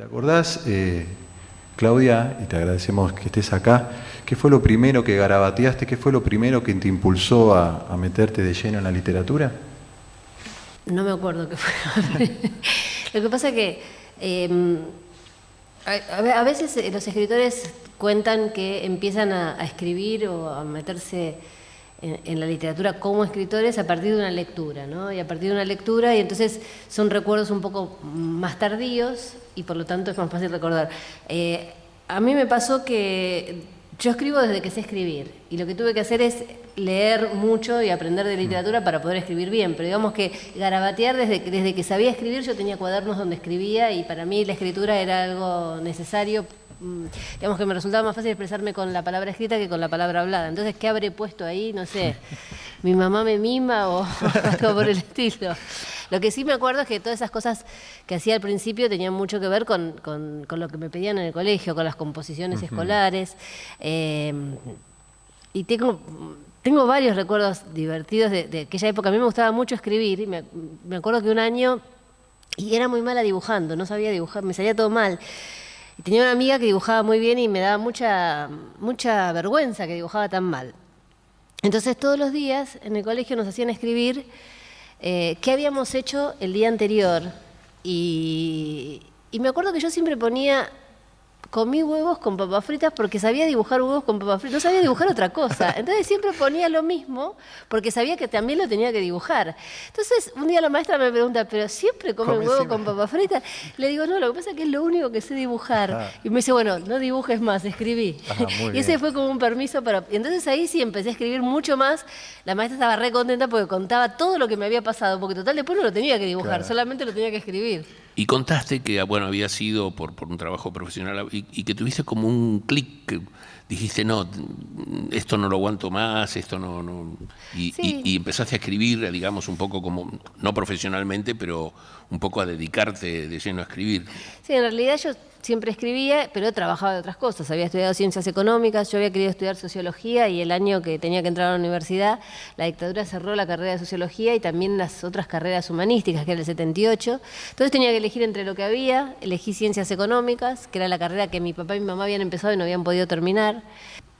¿Te acordás, Claudia, y te agradecemos que estés acá, qué fue lo primero que garabateaste, qué fue lo primero que te impulsó a meterte de lleno en la literatura? No me acuerdo qué fue. Lo que pasa es que a veces los escritores cuentan que empiezan a escribir o a meterse en la literatura como escritores a partir de una lectura, ¿no? Y a partir de una lectura, y entonces son recuerdos un poco más tardíos y por lo tanto es más fácil recordar. A mí me pasó que yo escribo desde que sé escribir y lo que tuve que hacer es leer mucho y aprender de literatura para poder escribir bien, pero digamos que garabatear desde que sabía escribir. Yo tenía cuadernos donde escribía y para mí la escritura era algo necesario. Digamos que me resultaba más fácil expresarme con la palabra escrita que con la palabra hablada. Entonces, ¿qué habré puesto ahí? No sé, mi mamá me mima o algo por el estilo. Lo que sí me acuerdo es que todas esas cosas que hacía al principio tenían mucho que ver con lo que me pedían en el colegio, con las composiciones escolares. Y tengo varios recuerdos divertidos de aquella época. A mí me gustaba mucho escribir y me acuerdo que un año, y era muy mala dibujando, no sabía dibujar, me salía todo mal. Y tenía una amiga que dibujaba muy bien y me daba mucha vergüenza que dibujaba tan mal. Entonces todos los días en el colegio nos hacían escribir qué habíamos hecho el día anterior. Y me acuerdo que yo siempre ponía: comí huevos con papas fritas, porque sabía dibujar huevos con papas fritas, no sabía dibujar otra cosa. Entonces siempre ponía lo mismo porque sabía que también lo tenía que dibujar. Entonces un día la maestra me pregunta: ¿pero siempre come huevo con papas fritas? Le digo: no, lo que pasa es que es lo único que sé dibujar. Y me dice: bueno, no dibujes más, escribí. Y ese fue como un permiso para... Y entonces ahí sí empecé a escribir mucho más. La maestra estaba re contenta porque contaba todo lo que me había pasado, porque total después no lo tenía que dibujar, solamente lo tenía que escribir. Y contaste que, bueno, había sido por un trabajo profesional y que tuviste como un clic, que dijiste: no, esto no lo aguanto más, esto no. Y empezaste a escribir, digamos, un poco como, no profesionalmente, pero un poco a dedicarte de lleno a escribir. Sí, en realidad yo siempre escribía, pero trabajaba de otras cosas. Había estudiado ciencias económicas, yo había querido estudiar sociología y el año que tenía que entrar a la universidad, la dictadura cerró la carrera de sociología y también las otras carreras humanísticas, que era el 78. Entonces tenía que elegir entre lo que había. Elegí ciencias económicas, que era la carrera que mi papá y mi mamá habían empezado y no habían podido terminar.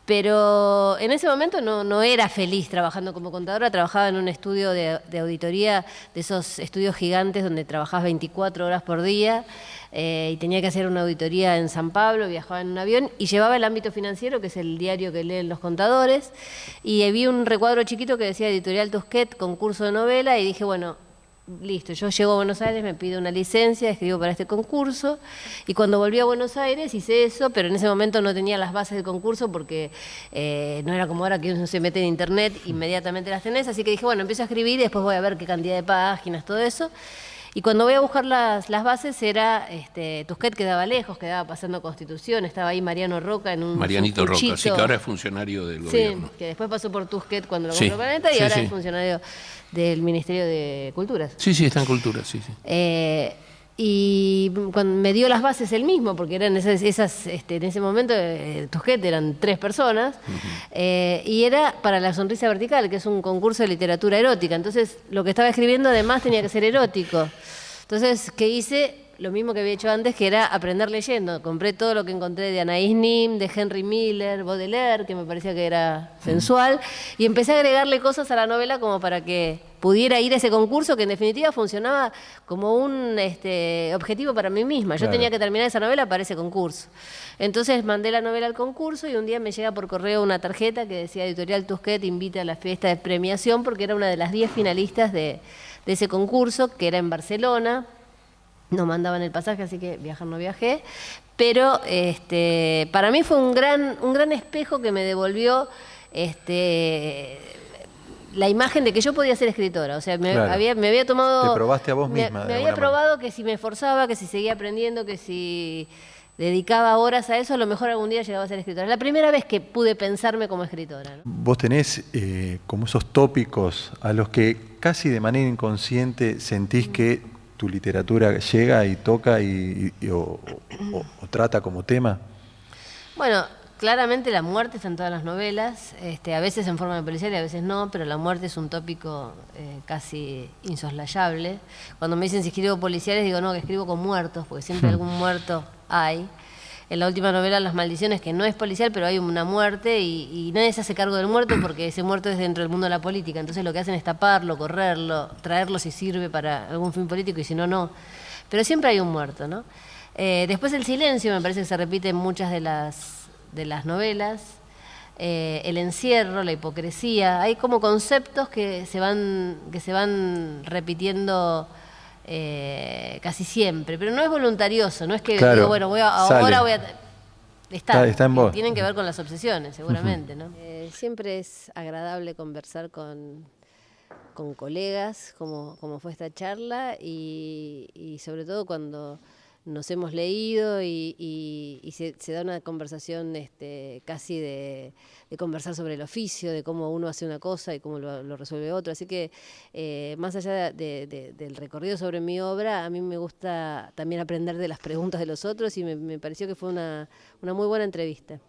Pero en ese momento no era feliz trabajando como contadora. Trabajaba en un estudio de auditoría, de esos estudios gigantes donde trabajabas 24 horas por día, y tenía que hacer una auditoría en San Pablo, viajaba en un avión y llevaba el ámbito financiero, que es el diario que leen los contadores, y vi un recuadro chiquito que decía Editorial Tusquet, concurso de novela, y dije: bueno, listo, yo llego a Buenos Aires, me pido una licencia, escribo para este concurso, y cuando volví a Buenos Aires hice eso, pero en ese momento no tenía las bases del concurso porque no era como ahora que uno se mete en internet, inmediatamente las tenés, así que dije: bueno, empiezo a escribir y después voy a ver qué cantidad de páginas, todo eso. Y cuando voy a buscar las bases era Tusquet quedaba lejos, quedaba pasando Constitución, estaba ahí Mariano Roca en un Marianito Roca, sucuchito. sí, que ahora es funcionario del gobierno. Sí, que después pasó por Tusquet cuando lo compró Planeta y ahora es funcionario del Ministerio de Culturas. Sí, está en Cultura, sí. Y cuando me dio las bases él mismo, porque eran en ese momento Tusquet eran 3 personas, y era para La Sonrisa Vertical, que es un concurso de literatura erótica. Entonces lo que estaba escribiendo además tenía que ser erótico. Entonces, ¿qué hice? Lo mismo que había hecho antes, que era aprender leyendo. Compré todo lo que encontré de Anaïs Nin, de Henry Miller, Baudelaire, que me parecía que era sensual, y empecé a agregarle cosas a la novela como para que pudiera ir a ese concurso, que en definitiva funcionaba como un objetivo para mí misma. Yo tenía que terminar esa novela para ese concurso. Entonces mandé la novela al concurso y un día me llega por correo una tarjeta que decía: Editorial Tusquet invita a la fiesta de premiación, porque era una de las 10 finalistas de ese concurso, que era en Barcelona. No mandaban el pasaje, así que viajar no viajé. Pero para mí fue un gran espejo que me devolvió la imagen de que yo podía ser escritora. O sea, me había tomado... Te probaste a vos misma. Me había probado que si me esforzaba, que si seguía aprendiendo, que si dedicaba horas a eso, a lo mejor algún día llegaba a ser escritora. Es la primera vez que pude pensarme como escritora, ¿no? Vos tenés como esos tópicos a los que casi de manera inconsciente sentís que tu literatura llega y toca o trata como tema. Bueno, claramente la muerte está en todas las novelas, a veces en forma de policial y a veces no, pero la muerte es un tópico casi insoslayable. Cuando me dicen si escribo policiales, digo no, que escribo con muertos, porque siempre algún muerto hay. En la última novela, Las Maldiciones, que no es policial, pero hay una muerte y nadie se hace cargo del muerto porque ese muerto es dentro del mundo de la política. Entonces lo que hacen es taparlo, correrlo, traerlo si sirve para algún fin político y si no, no. Pero siempre hay un muerto, ¿no? Después el silencio me parece que se repite en muchas de las novelas. El encierro, la hipocresía. Hay como conceptos que se van repitiendo casi siempre, pero no es voluntarioso, no es que claro, digo, bueno, ahora voy a... Está en vos. Tienen que ver con las obsesiones, seguramente, ¿no? Siempre es agradable conversar con colegas, como fue esta charla, y sobre todo cuando nos hemos leído y se da una conversación casi de conversar sobre el oficio, de cómo uno hace una cosa y cómo lo resuelve otro. Así que más allá del recorrido sobre mi obra, a mí me gusta también aprender de las preguntas de los otros y me pareció que fue una muy buena entrevista.